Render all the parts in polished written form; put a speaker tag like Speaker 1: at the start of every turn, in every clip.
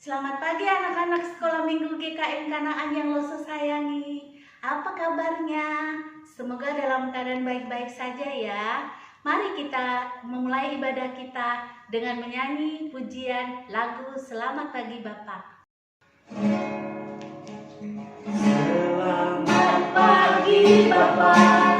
Speaker 1: Selamat pagi anak-anak sekolah minggu GKM Kanaan yang lo sayangi. Apa kabarnya? Semoga dalam keadaan baik-baik saja ya. Mari kita memulai ibadah kita dengan menyanyi pujian lagu Selamat Pagi Bapak. Selamat pagi Bapak.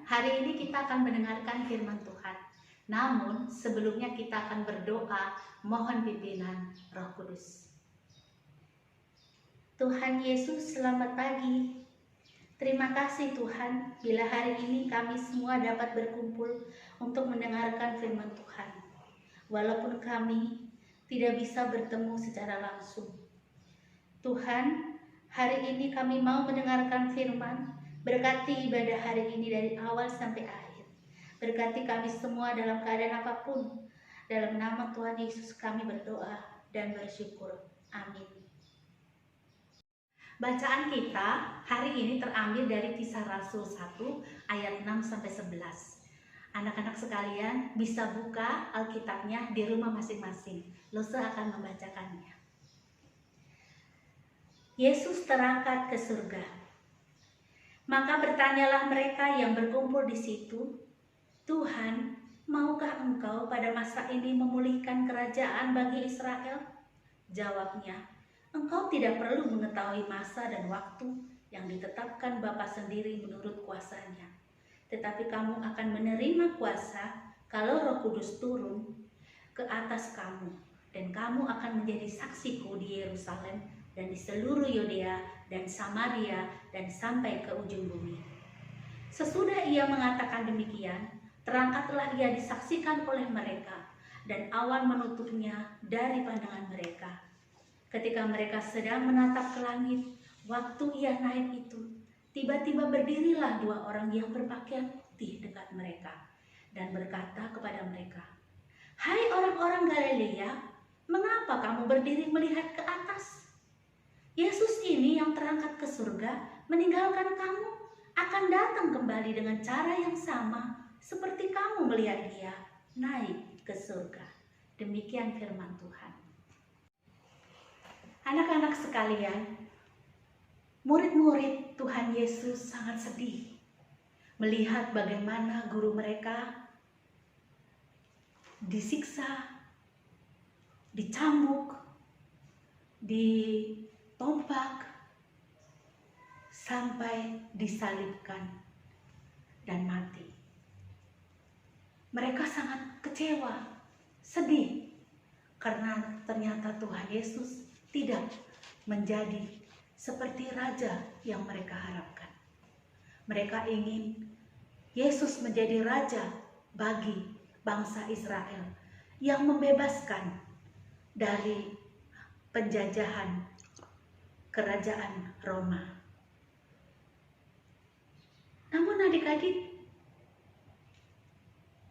Speaker 1: Hari ini kita akan mendengarkan firman Tuhan. Namun sebelumnya kita akan berdoa mohon pimpinan Roh Kudus. Tuhan Yesus, selamat pagi. Terima kasih Tuhan bila hari ini kami semua dapat berkumpul untuk mendengarkan firman Tuhan. Walaupun kami tidak bisa bertemu secara langsung. Tuhan, hari ini kami mau mendengarkan firman. Berkati ibadah hari ini dari awal sampai akhir. Berkati kami semua dalam keadaan apapun. Dalam nama Tuhan Yesus kami berdoa dan bersyukur. Amin. Bacaan kita hari ini terambil dari Kisah Rasul 1 ayat 6-11. Anak-anak sekalian bisa buka Alkitabnya di rumah masing-masing. Lose akan membacakannya. Yesus terangkat ke surga. Maka bertanyalah mereka yang berkumpul di situ, Tuhan, maukah Engkau pada masa ini memulihkan kerajaan bagi Israel? Jawabnya, Engkau tidak perlu mengetahui masa dan waktu yang ditetapkan Bapa sendiri menurut kuasanya. Tetapi kamu akan menerima kuasa kalau Roh Kudus turun ke atas kamu, dan kamu akan menjadi saksiku di Yerusalem dan di seluruh Yudea dan Samaria dan sampai ke ujung bumi. Sesudah ia mengatakan demikian, terangkatlah ia disaksikan oleh mereka, dan awan menutupnya dari pandangan mereka. Ketika mereka sedang menatap ke langit, waktu ia naik itu, tiba-tiba berdirilah dua orang yang berpakaian putih dekat mereka, dan berkata kepada mereka, "Hai orang-orang Galilea, mengapa kamu berdiri melihat ke atas? Yesus ini yang terangkat ke surga meninggalkan kamu akan datang kembali dengan cara yang sama seperti kamu melihat dia naik ke surga." Demikian firman Tuhan. Anak-anak sekalian, murid-murid Tuhan Yesus sangat sedih melihat bagaimana guru mereka disiksa, dicambuk, ditompak, sampai disalibkan dan mati. Mereka sangat kecewa, sedih, karena ternyata Tuhan Yesus tidak menjadi seperti raja yang mereka harapkan. Mereka ingin Yesus menjadi raja bagi bangsa Israel yang membebaskan dari penjajahan kerajaan Roma. Namun adik-adik,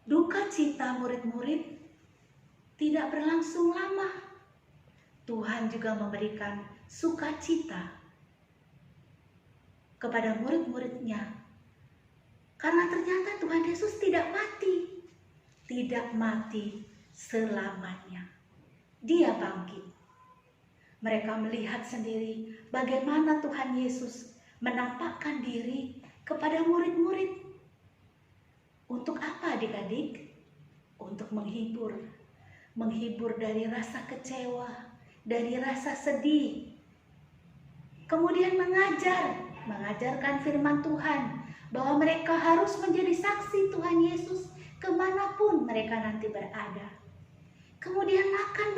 Speaker 1: duka cita murid-murid tidak berlangsung lama. Tuhan juga memberikan sukacita kepada murid-muridnya. Karena ternyata Tuhan Yesus tidak mati selamanya. Dia bangkit. Mereka melihat sendiri bagaimana Tuhan Yesus menampakkan diri kepada murid-murid. Untuk apa adik-adik? Untuk menghibur dari rasa kecewa, dari rasa sedih. Kemudian mengajarkan firman Tuhan, bahwa mereka harus menjadi saksi Tuhan Yesus kemanapun mereka nanti berada. Kemudian makan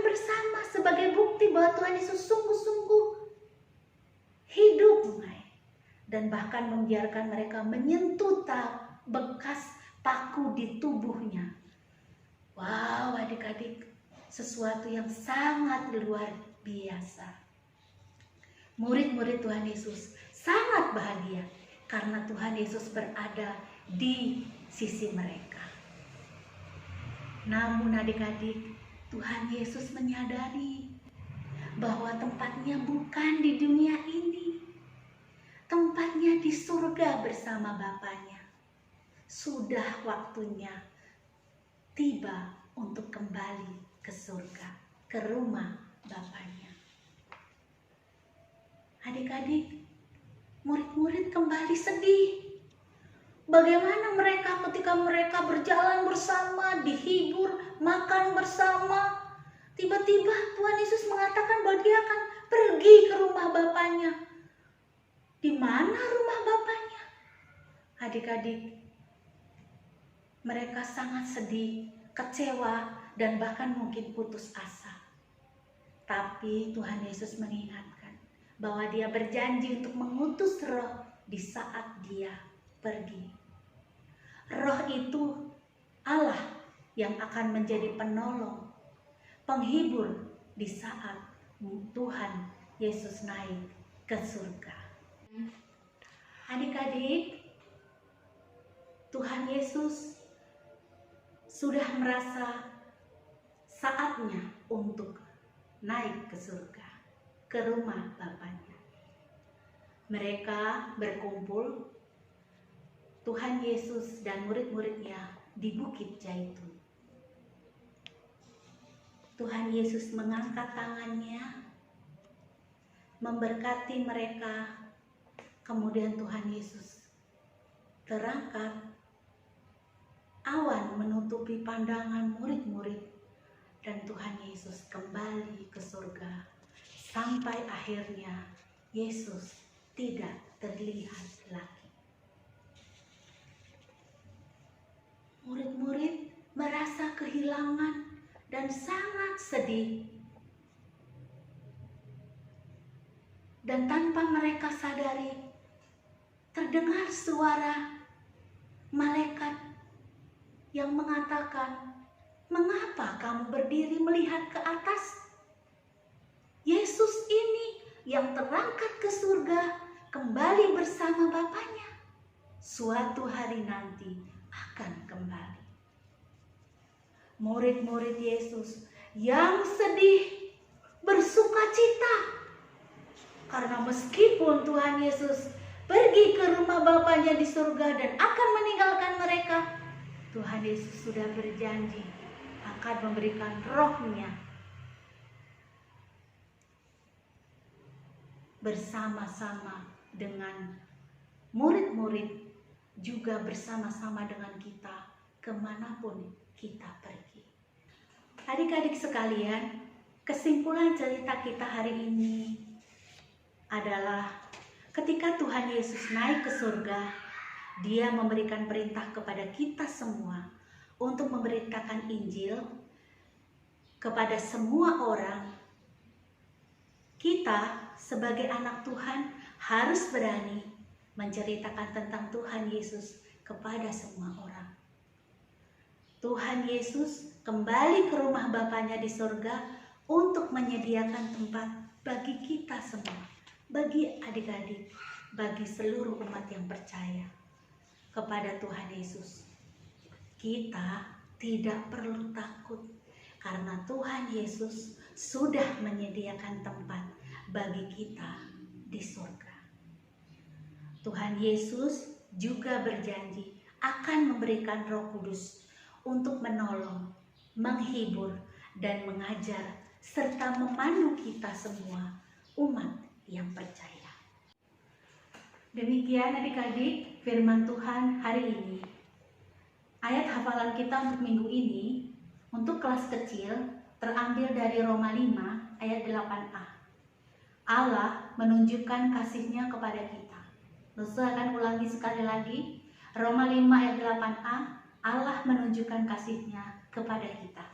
Speaker 1: bersama sebagai bukti bahwa Tuhan Yesus sungguh-sungguh hidup, dan bahkan membiarkan mereka menyentuh bekas paku di tubuhnya. Wow, adik-adik, sesuatu yang sangat luar biasa. Murid-murid Tuhan Yesus sangat bahagia karena Tuhan Yesus berada di sisi mereka. Namun adik-adik, Tuhan Yesus menyadari bahwa tempatnya bukan di dunia ini. Tempatnya di surga bersama Bapaknya. Sudah waktunya tiba untuk kembali ke surga, ke rumah Bapaknya. Adik-adik, murid-murid kembali sedih. Bagaimana mereka ketika mereka berjalan bersama, dihibur, makan bersama, tiba-tiba Tuhan Yesus mengatakan bahwa dia akan pergi ke rumah Bapaknya. Di mana rumah Bapaknya? Adik-adik, mereka sangat sedih, kecewa, dan bahkan mungkin putus asa. Tapi Tuhan Yesus mengingatkan bahwa dia berjanji untuk mengutus Roh di saat dia pergi. Roh itu Allah yang akan menjadi penolong, penghibur di saat Tuhan Yesus naik ke surga. Adik-adik, Tuhan Yesus sudah merasa saatnya untuk naik ke surga, ke rumah Bapaknya. Mereka berkumpul, Tuhan Yesus dan murid-muridnya di Bukit Zaitun. Tuhan Yesus mengangkat tangannya, memberkati mereka. Kemudian Tuhan Yesus terangkat, awan menutupi pandangan murid-murid, dan Tuhan Yesus kembali ke surga. Sampai akhirnya Yesus tidak terlihat lagi. Murid-murid merasa kehilangan dan sangat sedih. Dan tanpa mereka sadari, terdengar suara malaikat yang mengatakan, "Mengapa kamu berdiri melihat ke atas? Yesus ini yang terangkat ke surga kembali bersama Bapaknya. Suatu hari nanti akan kembali." Murid-murid Yesus yang sedih bersuka cita, karena meskipun Tuhan Yesus pergi ke rumah Bapaknya di surga dan akan meninggalkan mereka, Tuhan Yesus sudah berjanji akan memberikan Roh-Nya bersama-sama dengan murid-murid, juga bersama-sama dengan kita kemanapun kita pergi. Adik-adik sekalian, kesimpulan cerita kita hari ini adalah ketika Tuhan Yesus naik ke surga, Dia memberikan perintah kepada kita semua untuk memberitakan Injil kepada semua orang. Kita sebagai anak Tuhan harus berani menceritakan tentang Tuhan Yesus kepada semua orang. Tuhan Yesus kembali ke rumah Bapanya di surga untuk menyediakan tempat bagi kita semua, bagi adik-adik, bagi seluruh umat yang percaya kepada Tuhan Yesus. Kita tidak perlu takut karena Tuhan Yesus sudah menyediakan tempat bagi kita di surga. Tuhan Yesus juga berjanji akan memberikan Roh Kudus untuk menolong, menghibur, dan mengajar serta memandu kita semua umat yang percaya. Demikian adik-adik firman Tuhan hari ini. Ayat hafalan kita untuk minggu ini untuk kelas kecil terambil dari Roma 5 ayat 8a. Allah menunjukkan kasih-Nya kepada kita. Nusa akan ulangi sekali lagi. Roma 5 ayat 8a. Allah menunjukkan kasih-Nya kepada kita.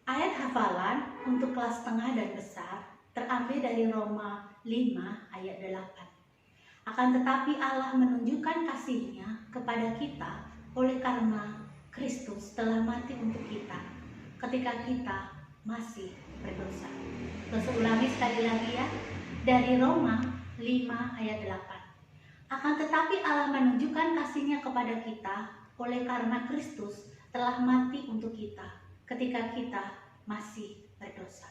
Speaker 1: Ayat hafalan untuk kelas tengah dan besar terambil dari Roma 5 ayat 8. Akan tetapi Allah menunjukkan kasih-Nya kepada kita oleh karena Kristus telah mati untuk kita ketika kita masih berdosa. Terus ulangi sekali lagi ya. Dari Roma 5 ayat 8. Akan tetapi Allah menunjukkan kasih-Nya kepada kita oleh karena Kristus telah mati untuk kita ketika kita masih berdosa.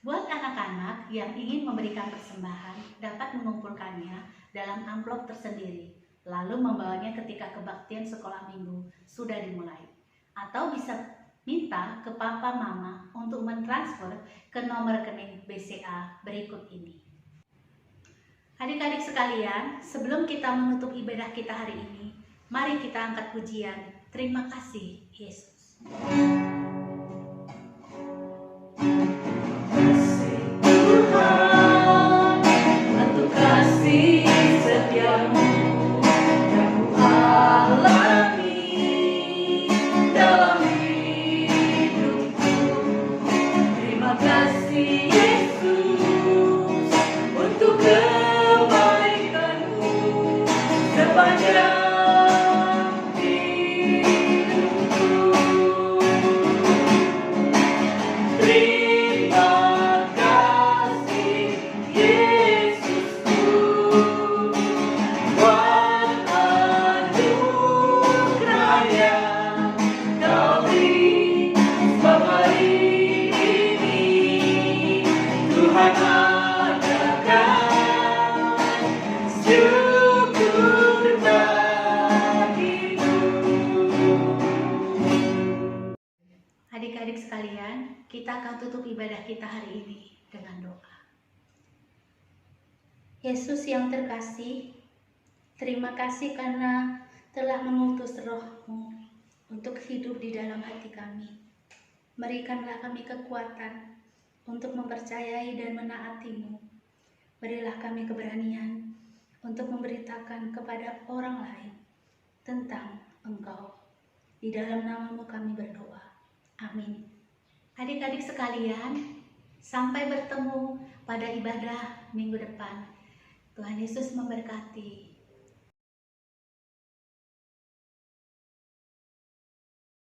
Speaker 1: Buat anak-anak yang ingin memberikan persembahan dapat mengumpulkannya dalam amplop tersendiri, lalu membawanya ketika kebaktian sekolah minggu sudah dimulai. Atau bisa minta ke papa mama untuk mentransfer ke nomor rekening BCA berikut ini. Adik-adik sekalian, sebelum kita menutup ibadah kita hari ini, mari kita angkat pujian. Terima kasih, Yesus. Adik-adik sekalian, kita akan tutup ibadah kita hari ini dengan doa. Yesus yang terkasih, terima kasih karena telah mengutus Roh-Mu untuk hidup di dalam hati kami. Berikanlah kami kekuatan untuk mempercayai dan menaati-Mu. Berilah kami keberanian untuk memberitakan kepada orang lain tentang Engkau. Di dalam nama-Mu kami berdoa. Amin. Adik-adik sekalian, sampai bertemu pada ibadah minggu depan. Tuhan Yesus memberkati.